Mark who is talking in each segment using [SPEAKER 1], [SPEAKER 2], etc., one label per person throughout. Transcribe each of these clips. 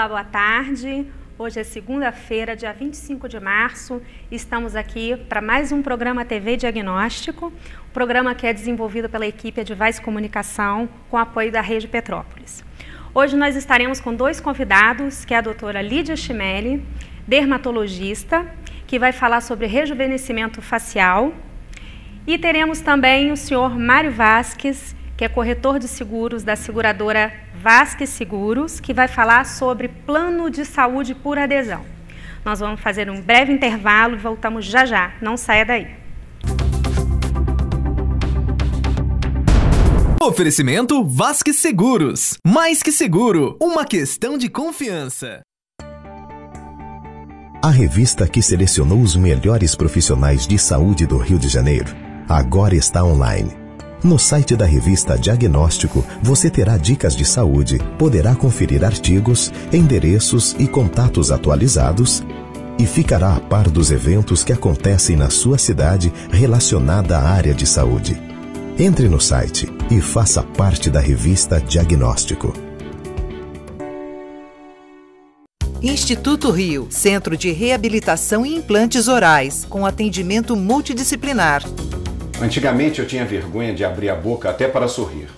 [SPEAKER 1] Olá, boa tarde. Hoje é segunda-feira, dia 25 de março. Estamos aqui para mais um programa TV Diagnóstico, um programa que é desenvolvido pela equipe Advice Comunicação com apoio da Rede Petrópolis. Hoje nós estaremos com dois convidados, que é a doutora Lídia Chimelli, dermatologista, que vai falar sobre rejuvenescimento facial, e teremos também o senhor Mário Vasques, que é corretor de seguros da seguradora Vasques Seguros, que vai falar sobre plano de saúde por adesão. Nós vamos fazer um breve intervalo e voltamos já já. Não saia daí.
[SPEAKER 2] Oferecimento Vasques Seguros. Mais que seguro, uma questão de confiança.
[SPEAKER 3] A revista que selecionou os melhores profissionais de saúde do Rio de Janeiro agora está online. No site da revista Diagnóstico, você terá dicas de saúde, poderá conferir artigos, endereços e contatos atualizados e ficará a par dos eventos que acontecem na sua cidade relacionada à área de saúde. Entre no site e faça parte da revista Diagnóstico.
[SPEAKER 4] Instituto Rio, Centro de Reabilitação e Implantes Orais, com atendimento multidisciplinar.
[SPEAKER 5] Antigamente eu tinha vergonha de abrir a boca até para sorrir.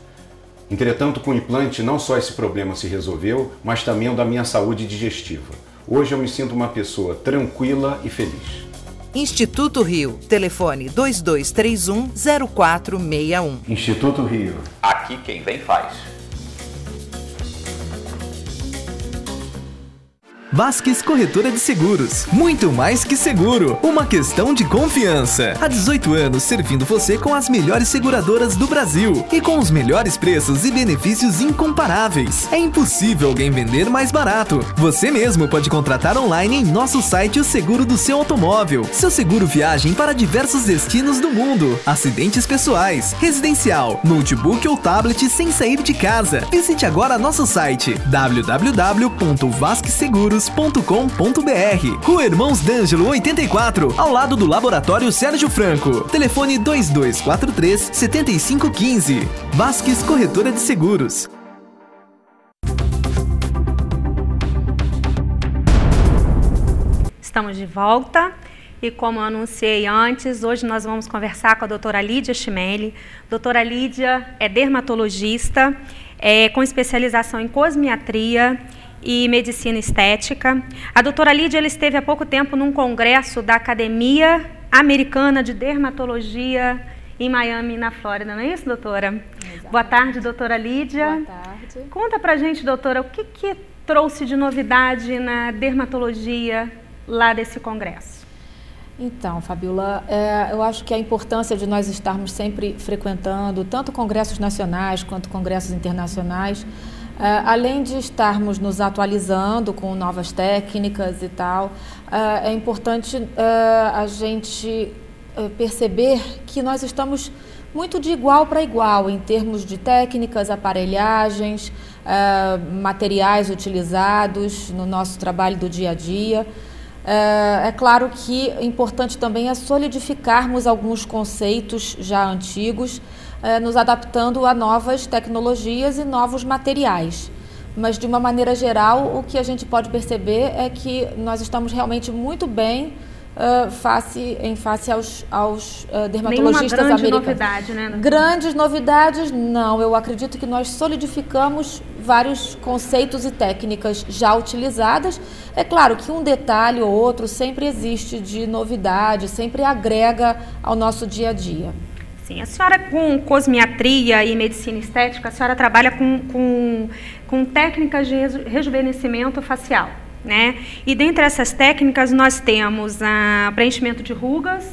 [SPEAKER 5] Entretanto, com o implante não só esse problema se resolveu, mas também o da minha saúde digestiva. Hoje eu me sinto uma pessoa tranquila e feliz.
[SPEAKER 4] Instituto Rio, telefone 2231-0461.
[SPEAKER 5] Instituto Rio.
[SPEAKER 6] Aqui quem vem faz.
[SPEAKER 2] Vasques Corretora de Seguros. Muito mais que seguro, uma questão de confiança. Há 18 anos servindo você com as melhores seguradoras do Brasil e com os melhores preços e benefícios incomparáveis. É impossível alguém vender mais barato. Você mesmo pode contratar online em nosso site o seguro do seu automóvel, seu seguro viagem para diversos destinos do mundo, acidentes pessoais, residencial, notebook ou tablet sem sair de casa. Visite agora nosso site www.vasqueseguros.com.br. Rua Irmãos D'Angelo 84, ao lado do Laboratório Sérgio Franco. Telefone 2243-7515. Vasques Corretora de Seguros.
[SPEAKER 1] Estamos de volta e, como eu anunciei antes, hoje nós vamos conversar com a doutora Lídia Chimelli. Doutora Lídia é dermatologista, com especialização em cosmiatria e medicina estética. A doutora Lídia esteve há pouco tempo num congresso da Academia Americana de Dermatologia em Miami, na Flórida, não é isso, doutora?
[SPEAKER 7] Exato.
[SPEAKER 1] Boa tarde, doutora Lídia.
[SPEAKER 7] Boa tarde.
[SPEAKER 1] Conta pra gente, doutora, o que trouxe de novidade na dermatologia lá desse congresso?
[SPEAKER 7] Então, Fabiola, eu acho que a importância de nós estarmos sempre frequentando tanto congressos nacionais quanto congressos internacionais, além de estarmos nos atualizando com novas técnicas e tal, é importante a gente perceber que nós estamos muito de igual para igual em termos de técnicas, aparelhagens, materiais utilizados no nosso trabalho do dia a dia. É claro que é importante também solidificarmos alguns conceitos já antigos, nos adaptando a novas tecnologias e novos materiais. Mas, de uma maneira geral, o que a gente pode perceber é que nós estamos realmente muito bem em face aos dermatologistas americanos.
[SPEAKER 1] Nenhuma grande novidade, né?
[SPEAKER 7] Grandes novidades, não. Eu acredito que nós solidificamos vários conceitos e técnicas já utilizadas. É claro que um detalhe ou outro sempre existe de novidade, sempre agrega ao nosso dia a dia.
[SPEAKER 1] Sim, a senhora com cosmiatria e medicina estética, a senhora trabalha com técnicas de rejuvenescimento facial, né? E dentre essas técnicas nós temos preenchimento de rugas,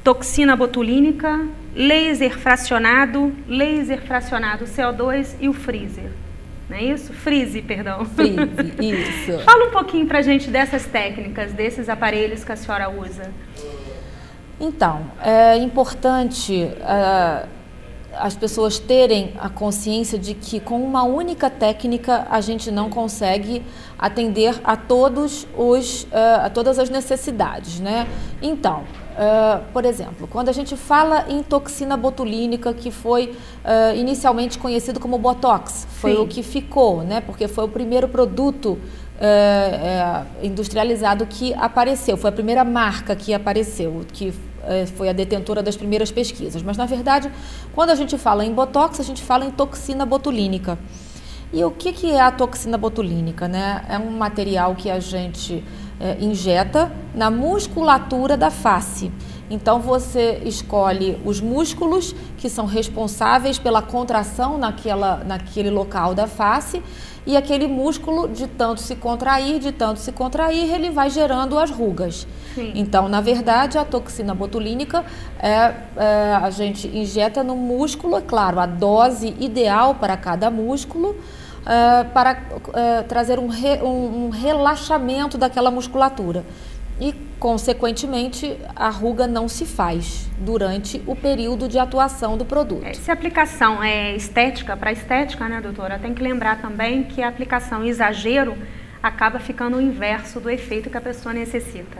[SPEAKER 1] toxina botulínica, laser fracionado CO2 e o freezer. Não é isso? Freeze, perdão.
[SPEAKER 7] Freeze, isso.
[SPEAKER 1] Fala um pouquinho pra gente dessas técnicas, desses aparelhos que a senhora usa.
[SPEAKER 7] Então, é importante as pessoas terem a consciência de que com uma única técnica a gente não consegue atender a todas as necessidades, né? Então, por exemplo, quando a gente fala em toxina botulínica, que foi inicialmente conhecido como Botox, foi o que ficou, né? Porque foi o primeiro produto industrializado que apareceu, foi a primeira marca que apareceu, que foi a detentora das primeiras pesquisas. Mas, na verdade, quando a gente fala em Botox, a gente fala em toxina botulínica. E o que é a toxina botulínica, né? É um material que a gente injeta na musculatura da face. Então, você escolhe os músculos que são responsáveis pela contração naquele local da face, e aquele músculo, de tanto se contrair, ele vai gerando as rugas. Sim. Então, na verdade, a toxina botulínica a gente injeta no músculo, é claro, a dose ideal para cada músculo, para trazer um relaxamento daquela musculatura. E, consequentemente, a ruga não se faz durante o período de atuação do produto.
[SPEAKER 1] Se a aplicação é estética, para estética, né, doutora, tem que lembrar também que a aplicação exagero acaba ficando o inverso do efeito que a pessoa necessita.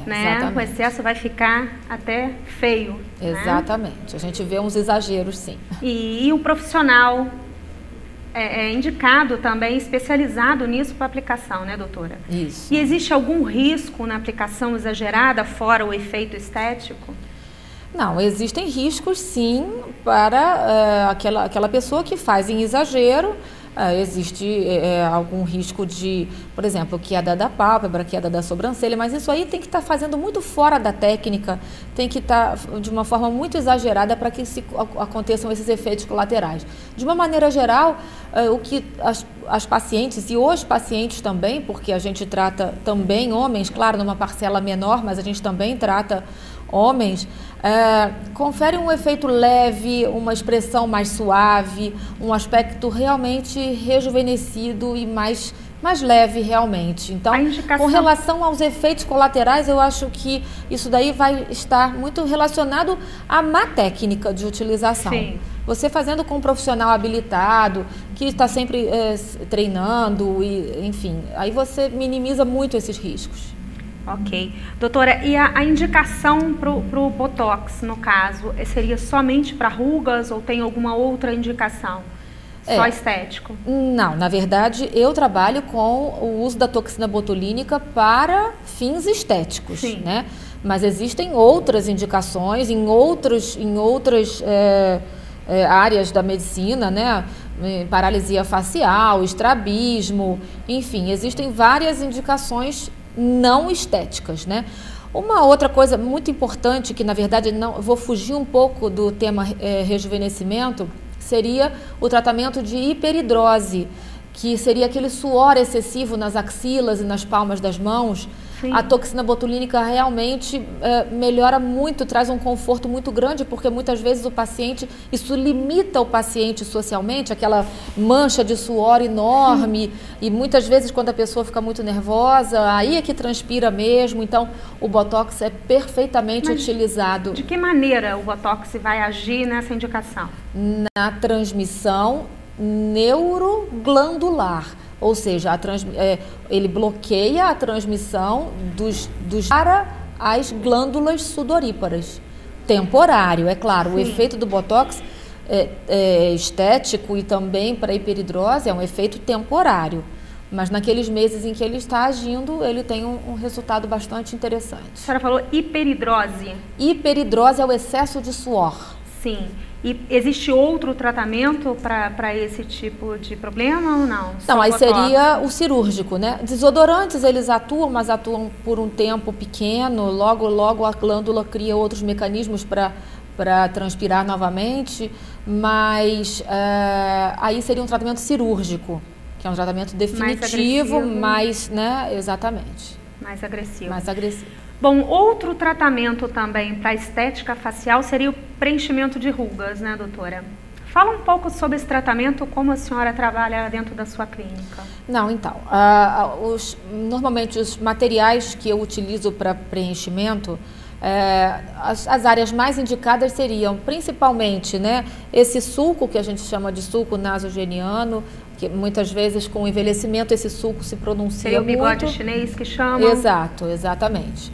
[SPEAKER 1] Né? O excesso vai ficar até feio.
[SPEAKER 7] Exatamente. Né? A gente vê uns exageros, sim.
[SPEAKER 1] E o profissional é indicado também, especializado nisso para aplicação, né, doutora?
[SPEAKER 7] Isso.
[SPEAKER 1] E existe algum risco na aplicação exagerada, fora o efeito estético?
[SPEAKER 7] Não, existem riscos, sim, para aquela pessoa que faz em exagero. Existe algum risco de, por exemplo, queda da pálpebra, queda da sobrancelha, mas isso aí tem que estar fazendo muito fora da técnica, tem que estar de uma forma muito exagerada para que aconteçam esses efeitos colaterais. De uma maneira geral, o que as pacientes e os pacientes também, porque a gente trata também homens, claro, numa parcela menor, mas a gente também trata homens, confere um efeito leve, uma expressão mais suave, um aspecto realmente rejuvenescido e mais leve realmente. Então, com relação aos efeitos colaterais, eu acho que isso daí vai estar muito relacionado à má técnica de utilização.
[SPEAKER 1] Sim.
[SPEAKER 7] Você fazendo com um profissional habilitado, que está sempre treinando, e, enfim, aí você minimiza muito esses riscos.
[SPEAKER 1] Ok. Doutora, e a indicação para o Botox, no caso, seria somente para rugas ou tem alguma outra indicação? Só estético?
[SPEAKER 7] Não, na verdade, eu trabalho com o uso da toxina botulínica para fins estéticos,
[SPEAKER 1] sim,
[SPEAKER 7] né? Mas existem outras indicações em outras áreas da medicina, né? Paralisia facial, estrabismo, enfim, existem várias indicações não estéticas, né? Uma outra coisa muito importante, que na verdade não vou fugir um pouco do tema rejuvenescimento, seria o tratamento de hiperidrose, que seria aquele suor excessivo nas axilas e nas palmas das mãos. Sim. A toxina botulínica realmente melhora muito, traz um conforto muito grande, porque muitas vezes o paciente, isso limita o paciente socialmente, aquela mancha de suor enorme, e muitas vezes quando a pessoa fica muito nervosa, aí é que transpira mesmo. Então o Botox é perfeitamente utilizado.
[SPEAKER 1] De que maneira o Botox vai agir nessa indicação?
[SPEAKER 7] Na transmissão neuroglandular. Ou seja, ele bloqueia a transmissão para as glândulas sudoríparas. Temporário, é claro. Sim. O efeito do Botox estético e também para a hiperidrose é um efeito temporário. Mas naqueles meses em que ele está agindo, ele tem um resultado bastante interessante.
[SPEAKER 1] A senhora falou hiperidrose.
[SPEAKER 7] Hiperidrose é o excesso de suor.
[SPEAKER 1] Sim. E existe outro tratamento para esse tipo de problema ou não?
[SPEAKER 7] Não, aí seria o cirúrgico, né? Desodorantes, eles atuam, mas atuam por um tempo pequeno. Logo a glândula cria outros mecanismos para transpirar novamente. Mas aí seria um tratamento cirúrgico, que é um tratamento definitivo, mais, né? Exatamente.
[SPEAKER 1] Mais agressivo.
[SPEAKER 7] Mais agressivo.
[SPEAKER 1] Bom, outro tratamento também para estética facial seria o preenchimento de rugas, né, doutora? Fala um pouco sobre esse tratamento, como a senhora trabalha dentro da sua clínica.
[SPEAKER 7] Não, então, normalmente os materiais que eu utilizo para preenchimento, as áreas mais indicadas seriam principalmente, né, esse sulco que a gente chama de sulco nasogeniano, que muitas vezes com o envelhecimento esse sulco se pronuncia
[SPEAKER 1] seria
[SPEAKER 7] muito.
[SPEAKER 1] O bigode chinês que chama?
[SPEAKER 7] Exato, exatamente.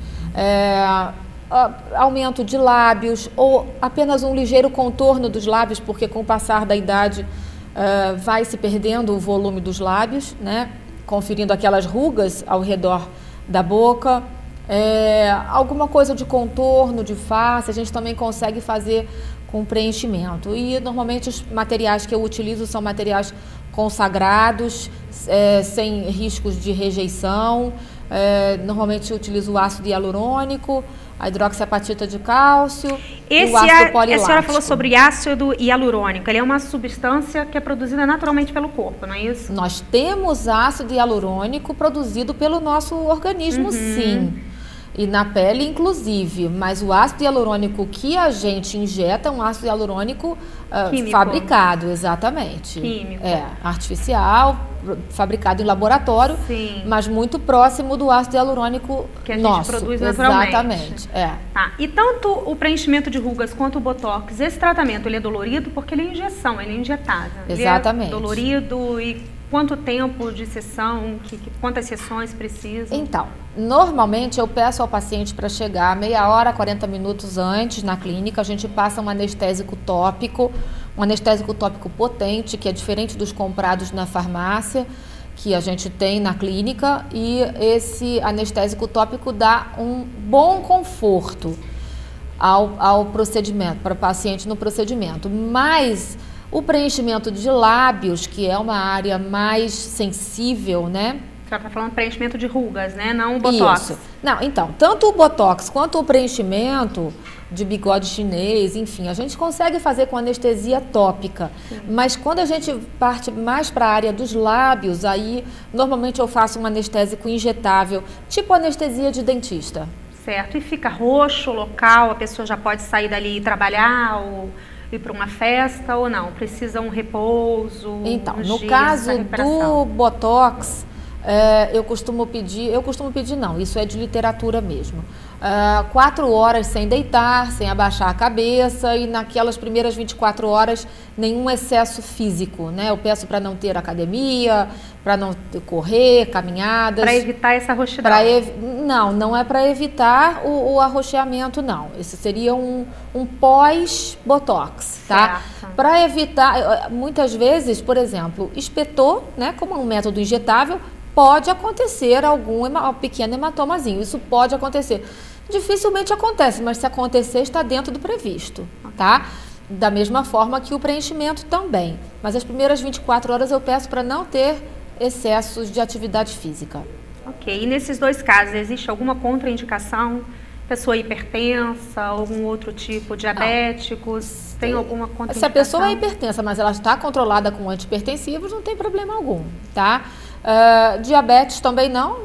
[SPEAKER 7] Aumento de lábios ou apenas um ligeiro contorno dos lábios, porque com o passar da idade vai se perdendo o volume dos lábios, né? conferindo aquelas rugas ao redor da boca. Alguma coisa de contorno, de face, a gente também consegue fazer com preenchimento. E normalmente os materiais que eu utilizo são materiais consagrados, sem riscos de rejeição. Normalmente eu utilizo o ácido hialurônico, a hidroxiapatita de cálcio e o ácido polilático. A
[SPEAKER 1] senhora falou sobre ácido hialurônico. Ele é uma substância que é produzida naturalmente pelo corpo, não é isso?
[SPEAKER 7] Nós temos ácido hialurônico produzido pelo nosso organismo, sim. E na pele, inclusive. Mas o ácido hialurônico que a gente injeta é um ácido hialurônico fabricado, exatamente.
[SPEAKER 1] Químico.
[SPEAKER 7] Artificial, fabricado em laboratório, sim, mas muito próximo do ácido hialurônico
[SPEAKER 1] que a gente produz naturalmente.
[SPEAKER 7] Exatamente.
[SPEAKER 1] Tá. E tanto o preenchimento de rugas quanto o Botox, esse tratamento ele é dolorido porque ele é injeção, ele é injetável.
[SPEAKER 7] Exatamente.
[SPEAKER 1] Ele é dolorido e quanto tempo de sessão, quantas sessões precisam?
[SPEAKER 7] Então, normalmente eu peço ao paciente para chegar meia hora, 40 minutos antes na clínica. A gente passa um anestésico tópico potente, que é diferente dos comprados na farmácia, que a gente tem na clínica, e esse anestésico tópico dá um bom conforto ao procedimento, para o paciente no procedimento. Mas o preenchimento de lábios, que é uma área mais sensível, né?
[SPEAKER 1] Você está falando preenchimento de rugas, né? Não o Botox.
[SPEAKER 7] Isso. Não, então, tanto o Botox quanto o preenchimento de bigode chinês, enfim, a gente consegue fazer com anestesia tópica. Sim. Mas quando a gente parte mais para a área dos lábios, aí normalmente eu faço um anestésico injetável, tipo anestesia de dentista.
[SPEAKER 1] Certo. E fica roxo o local, a pessoa já pode sair dali e trabalhar ou ir para uma festa ou não? Precisa um repouso?
[SPEAKER 7] Então, no caso do Botox, eu costumo pedir não, isso é de literatura mesmo. 4 horas sem deitar, sem abaixar a cabeça, e naquelas primeiras 24 horas nenhum excesso físico, né? Eu peço para não ter academia, para não correr, caminhadas.
[SPEAKER 1] Para evitar essa roxidão?
[SPEAKER 7] Não é para evitar o arroxeamento, não. Esse seria um pós-Botox, tá? Para evitar, muitas vezes, por exemplo, espetou, né? Como um método injetável, pode acontecer algum pequeno hematomazinho, isso pode acontecer. Dificilmente acontece, mas se acontecer está dentro do previsto, tá? Da mesma forma que o preenchimento também. Mas as primeiras 24 horas eu peço para não ter excessos de atividade física.
[SPEAKER 1] Ok, e nesses dois casos, existe alguma contraindicação? Pessoa hipertensa, algum outro tipo, diabéticos, tem alguma contraindicação?
[SPEAKER 7] Se a pessoa é hipertensa, mas ela está controlada com antihipertensivos, não tem problema algum, tá? Diabetes também não,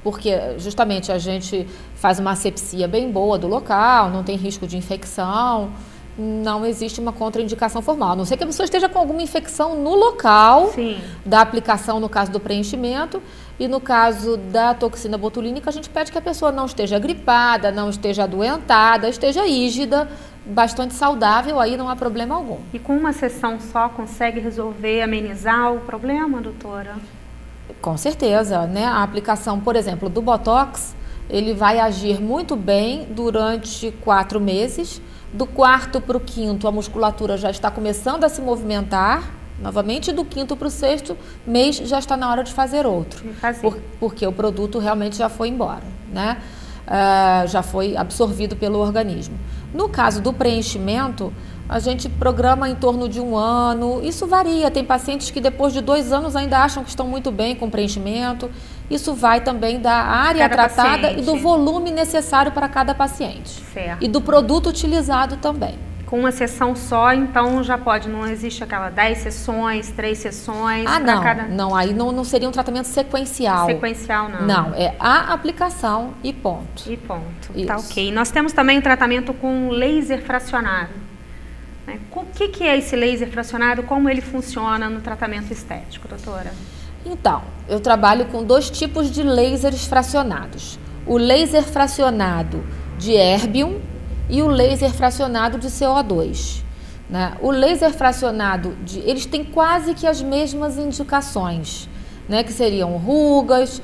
[SPEAKER 7] porque justamente a gente faz uma asepsia bem boa do local, não tem risco de infecção, não existe uma contraindicação formal. A não ser que a pessoa esteja com alguma infecção no local, sim, da aplicação, no caso do preenchimento, e no caso da toxina botulínica, a gente pede que a pessoa não esteja gripada, não esteja adoentada, esteja rígida, bastante saudável, aí não há problema algum.
[SPEAKER 1] E com uma sessão só consegue resolver, amenizar o problema, doutora?
[SPEAKER 7] Com certeza, né? A aplicação, por exemplo, do Botox, ele vai agir muito bem durante 4 meses. Do 4º para o 5º, a musculatura já está começando a se movimentar novamente, e do 5º para o 6º mês já está na hora de fazer outro. Porque o produto realmente já foi embora, né? Já foi absorvido pelo organismo. No caso do preenchimento, a gente programa em torno de 1 ano, isso varia, tem pacientes que depois de 2 anos ainda acham que estão muito bem com preenchimento, isso vai também da área tratada e do volume necessário para cada paciente.
[SPEAKER 1] Certo.
[SPEAKER 7] E do produto utilizado também.
[SPEAKER 1] Com uma sessão só, então já pode, não existe aquela 10 sessões, 3 sessões?
[SPEAKER 7] Não, aí não seria um tratamento sequencial.
[SPEAKER 1] Sequencial não.
[SPEAKER 7] Não, é a aplicação e ponto.
[SPEAKER 1] Isso. Tá ok. Nós temos também tratamento com laser fracionado. O que é esse laser fracionado? Como ele funciona no tratamento estético, doutora?
[SPEAKER 7] Então, eu trabalho com 2 tipos de lasers fracionados. O laser fracionado de erbium e o laser fracionado de CO2. Né? O laser fracionado, eles têm quase que as mesmas indicações, né? Que seriam rugas,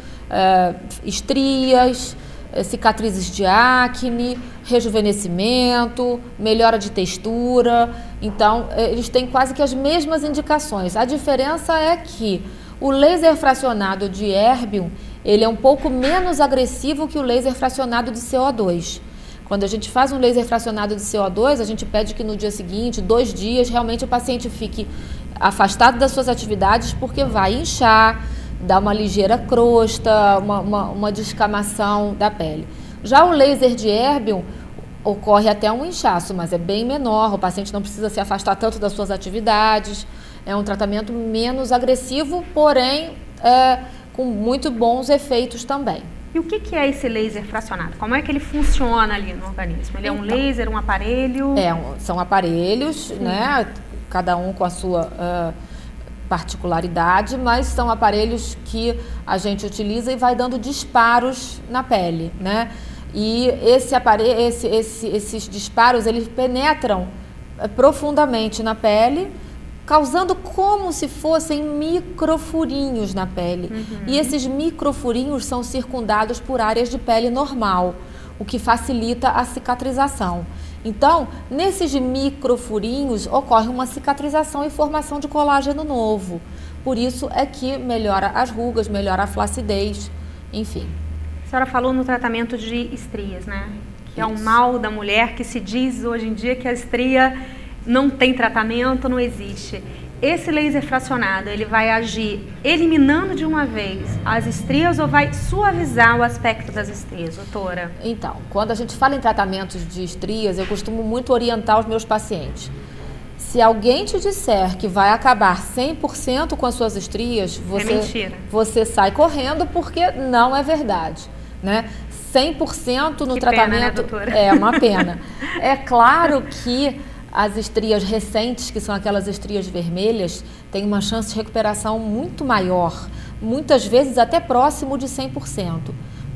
[SPEAKER 7] estrias, cicatrizes de acne, rejuvenescimento, melhora de textura. Então, eles têm quase que as mesmas indicações. A diferença é que O laser fracionado de erbium, ele é um pouco menos agressivo que o laser fracionado de CO2. Quando a gente faz um laser fracionado de CO2, a gente pede que no dia seguinte, 2 dias, realmente o paciente fique afastado das suas atividades, porque vai inchar, dar uma ligeira crosta, uma descamação da pele. Já o laser de erbium ocorre até um inchaço, mas é bem menor, o paciente não precisa se afastar tanto das suas atividades, é um tratamento menos agressivo, porém com muito bons efeitos também.
[SPEAKER 1] E o que é esse laser fracionado? Como é que ele funciona ali no organismo? Ele é um laser, um aparelho?
[SPEAKER 7] São aparelhos, né? Cada um com a sua particularidade, mas são aparelhos que a gente utiliza e vai dando disparos na pele, né? E esses disparos, eles penetram profundamente na pele, causando como se fossem microfurinhos na pele. E esses microfurinhos são circundados por áreas de pele normal, o que facilita a cicatrização. Então, nesses microfurinhos ocorre uma cicatrização e formação de colágeno novo. Por isso é que melhora as rugas, melhora a flacidez, enfim.
[SPEAKER 1] A senhora falou no tratamento de estrias, né? Que é um mal da mulher, que se diz hoje em dia que a estria não tem tratamento, não existe. Esse laser fracionado, ele vai agir eliminando de uma vez as estrias ou vai suavizar o aspecto das estrias, doutora?
[SPEAKER 7] Então, quando a gente fala em tratamentos de estrias, eu costumo muito orientar os meus pacientes. Se alguém te disser que vai acabar 100% com as suas estrias, você sai correndo, porque não é verdade, né? 100% no tratamento
[SPEAKER 1] pena, né, doutora?
[SPEAKER 7] É uma pena. É claro que as estrias recentes, que são aquelas estrias vermelhas, têm uma chance de recuperação muito maior, muitas vezes até próximo de 100%.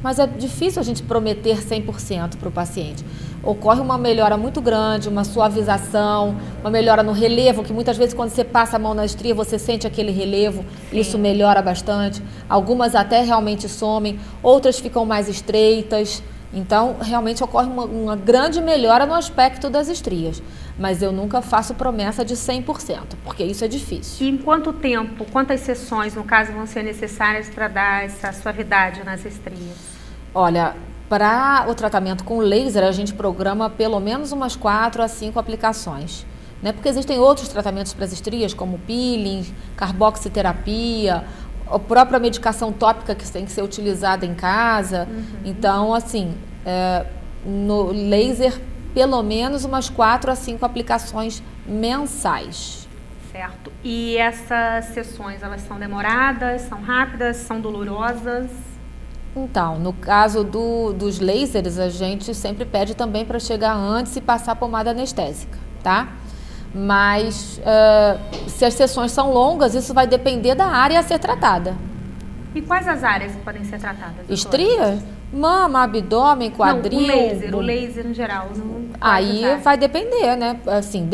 [SPEAKER 7] Mas é difícil a gente prometer 100% para o paciente. Ocorre uma melhora muito grande, uma suavização, uma melhora no relevo, que muitas vezes quando você passa a mão na estria, você sente aquele relevo, isso melhora bastante. Algumas até realmente somem, outras ficam mais estreitas. Então, realmente ocorre uma grande melhora no aspecto das estrias. Mas eu nunca faço promessa de 100%, porque isso é difícil.
[SPEAKER 1] E em quanto tempo, quantas sessões, no caso, vão ser necessárias para dar essa suavidade nas estrias?
[SPEAKER 7] Olha, para o tratamento com laser, a gente programa pelo menos umas 4 a 5 aplicações. Né? Porque existem outros tratamentos para as estrias, como peeling, carboxiterapia, a própria medicação tópica que tem que ser utilizada em casa. Então, assim, no laser, pelo menos umas 4 a 5 aplicações mensais.
[SPEAKER 1] Certo. E essas sessões, elas são demoradas, são rápidas, são dolorosas?
[SPEAKER 7] Então, no caso dos lasers, a gente sempre pede também para chegar antes e passar pomada anestésica, tá? Mas se as sessões são longas, isso vai depender da área a ser tratada.
[SPEAKER 1] E quais as áreas que podem ser tratadas?
[SPEAKER 7] Estria? Mama, abdômen, quadril.
[SPEAKER 1] Não, o laser em geral.
[SPEAKER 7] Aí vai depender, né? Assim,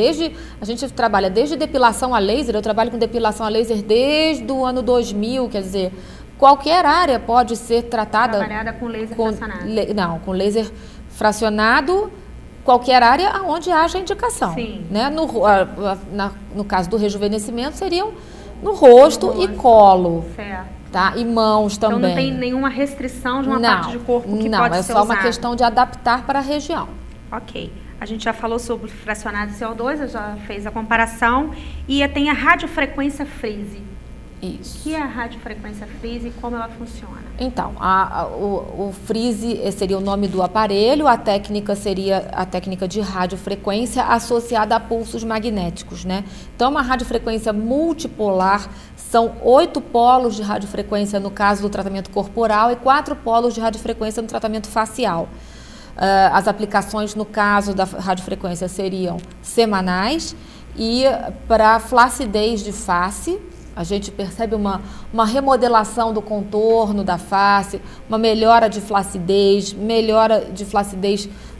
[SPEAKER 7] a gente trabalha desde depilação a laser, eu trabalho com depilação a laser desde o ano 2000, quer dizer, qualquer área pode ser tratada.
[SPEAKER 1] Trabalhada com laser fracionado.
[SPEAKER 7] Não, com laser fracionado, qualquer área onde haja indicação.
[SPEAKER 1] Sim.
[SPEAKER 7] Né? No caso do rejuvenescimento, seriam no rosto e colo.
[SPEAKER 1] Certo.
[SPEAKER 7] Tá? E mãos também.
[SPEAKER 1] Então não tem nenhuma restrição de uma parte do corpo que pode ser usada?
[SPEAKER 7] Não, é só uma questão de adaptar para a região.
[SPEAKER 1] Ok. A gente já falou sobre fracionado de CO2, já fez a comparação. E tem a radiofrequência freeze.
[SPEAKER 7] Isso.
[SPEAKER 1] O que é a radiofrequência freeze e como ela funciona?
[SPEAKER 7] Então, o freeze seria o nome do aparelho, a técnica seria a técnica de radiofrequência associada a pulsos magnéticos, né? Então, uma radiofrequência multipolar, são 8 polos de radiofrequência no caso do tratamento corporal e 4 polos de radiofrequência no tratamento facial. As aplicações no caso da radiofrequência seriam semanais e para flacidez de face, a gente percebe uma remodelação do contorno da face, uma melhora de flacidez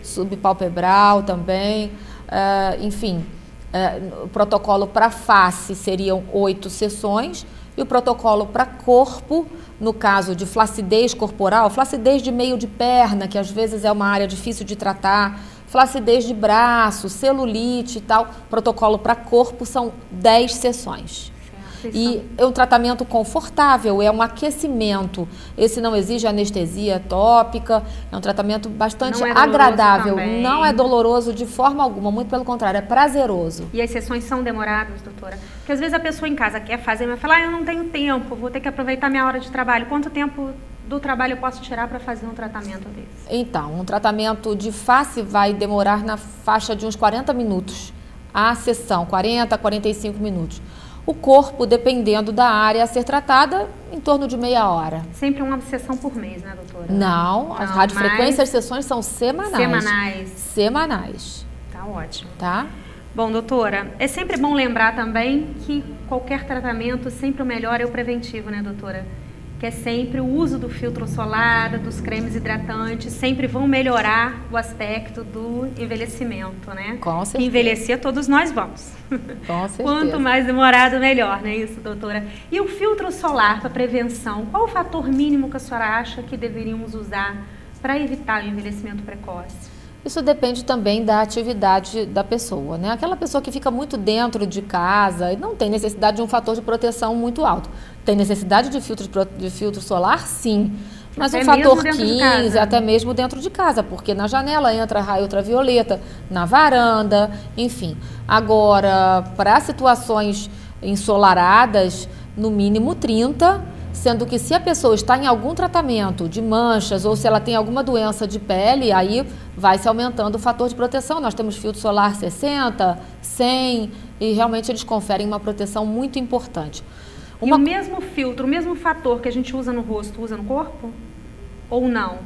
[SPEAKER 7] subpalpebral também, enfim. O protocolo para face seriam 8 sessões e o protocolo para corpo, no caso de flacidez corporal, flacidez de meio de perna, que às vezes é uma área difícil de tratar, flacidez de braço, celulite e tal, protocolo para corpo são 10 sessões. E é um tratamento confortável, é um aquecimento. Esse não exige anestesia tópica, é um tratamento bastante agradável. Não é doloroso de forma alguma, muito pelo contrário, é prazeroso.
[SPEAKER 1] E as sessões são demoradas, doutora? Porque às vezes a pessoa em casa quer fazer, mas fala, eu não tenho tempo, vou ter que aproveitar minha hora de trabalho. Quanto tempo do trabalho eu posso tirar para fazer um tratamento desse?
[SPEAKER 7] Então, um tratamento de face vai demorar na faixa de uns 40 minutos. A sessão, 40 a 45 minutos. O corpo, dependendo da área a ser tratada, em torno de meia hora.
[SPEAKER 1] Sempre uma sessão por mês, né, doutora?
[SPEAKER 7] Não, as radiofrequências, as sessões são semanais. Semanais.
[SPEAKER 1] Tá ótimo.
[SPEAKER 7] Tá?
[SPEAKER 1] Bom, doutora, é sempre bom lembrar também que qualquer tratamento, sempre o melhor é o preventivo, né, doutora? Que é sempre o uso do filtro solar, dos cremes hidratantes, sempre vão melhorar o aspecto do envelhecimento, né?
[SPEAKER 7] Com certeza.
[SPEAKER 1] Envelhecer todos nós vamos.
[SPEAKER 7] Com certeza.
[SPEAKER 1] Quanto mais demorado, melhor, não é isso, doutora? E o filtro solar para prevenção, qual o fator mínimo que a senhora acha que deveríamos usar para evitar o envelhecimento precoce?
[SPEAKER 7] Isso depende também da atividade da pessoa, né? Aquela pessoa que fica muito dentro de casa e não tem necessidade de um fator de proteção muito alto. Tem necessidade de filtro solar? Sim. Mas
[SPEAKER 1] até
[SPEAKER 7] um fator
[SPEAKER 1] 15,
[SPEAKER 7] até mesmo dentro de casa, porque na janela entra raio ultravioleta, na varanda, enfim. Agora, para situações ensolaradas, no mínimo 30, sendo que se a pessoa está em algum tratamento de manchas ou se ela tem alguma doença de pele, aí vai se aumentando o fator de proteção. Nós temos filtro solar 60, 100 e realmente eles conferem uma proteção muito importante.
[SPEAKER 1] E o mesmo filtro, o mesmo fator que a gente usa no rosto, usa no corpo? Ou não?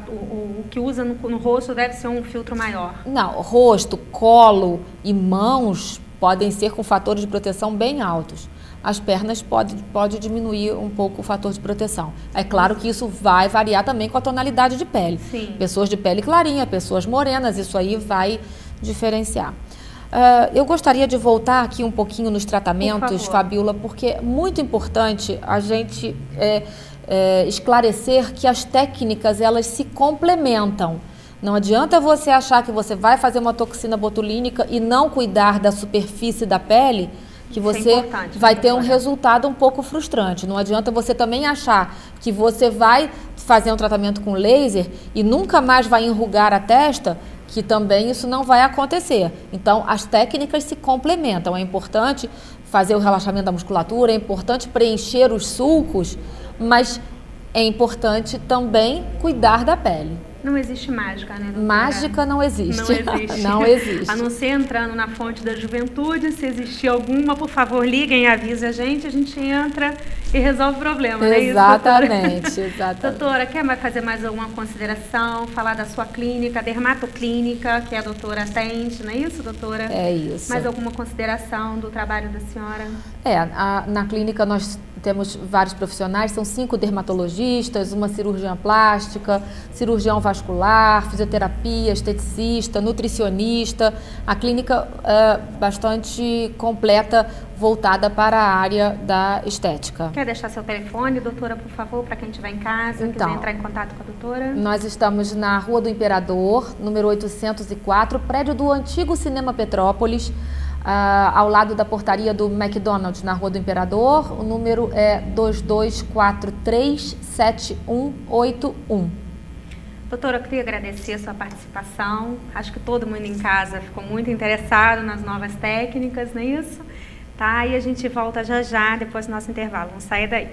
[SPEAKER 1] O que usa no rosto deve ser um filtro maior?
[SPEAKER 7] Não, rosto, colo e mãos podem ser com fatores de proteção bem altos. As pernas pode diminuir um pouco o fator de proteção. É claro que isso vai variar também com a tonalidade de pele.
[SPEAKER 1] Sim.
[SPEAKER 7] Pessoas de pele clarinha, pessoas morenas, isso aí vai diferenciar. Eu gostaria de voltar aqui um pouquinho nos tratamentos, Fabiola, porque é muito importante a gente esclarecer que as técnicas, elas se complementam. Não adianta você achar que você vai fazer uma toxina botulínica e não cuidar da superfície da pele, que você vai ter um resultado um pouco frustrante. Não adianta você também achar que você vai fazer um tratamento com laser e nunca mais vai enrugar a testa, que também isso não vai acontecer. Então, as técnicas se complementam. É importante fazer o relaxamento da musculatura, é importante preencher os sulcos, mas é importante também cuidar da pele.
[SPEAKER 1] Não existe mágica, né, doutora?
[SPEAKER 7] Mágica não existe.
[SPEAKER 1] Não existe.
[SPEAKER 7] Não existe.
[SPEAKER 1] A não ser entrando na fonte da juventude, se existir alguma, por favor, liguem e avise a gente entra e resolve o problema, não é isso, doutora?
[SPEAKER 7] Exatamente.
[SPEAKER 1] Doutora, quer fazer mais alguma consideração? Falar da sua clínica, dermatoclínica, que a doutora atende, não é isso, doutora?
[SPEAKER 7] É isso.
[SPEAKER 1] Mais alguma consideração do trabalho da senhora?
[SPEAKER 7] Na clínica nós temos vários profissionais, são 5 dermatologistas, uma cirurgiã plástica, cirurgião vascular, fisioterapia, esteticista, nutricionista. A clínica é bastante completa, voltada para a área da estética.
[SPEAKER 1] Quer deixar seu telefone, doutora, por favor, para quem estiver em casa, quiser entrar em contato com a doutora?
[SPEAKER 7] Nós estamos na Rua do Imperador, número 804, prédio do antigo Cinema Petrópolis, ao lado da portaria do McDonald's, na Rua do Imperador. O número é 2243-7181.
[SPEAKER 1] Doutora, eu queria agradecer a sua participação. Acho que todo mundo em casa ficou muito interessado nas novas técnicas, não é isso? Tá? E a gente volta já depois do nosso intervalo. Não saia daí.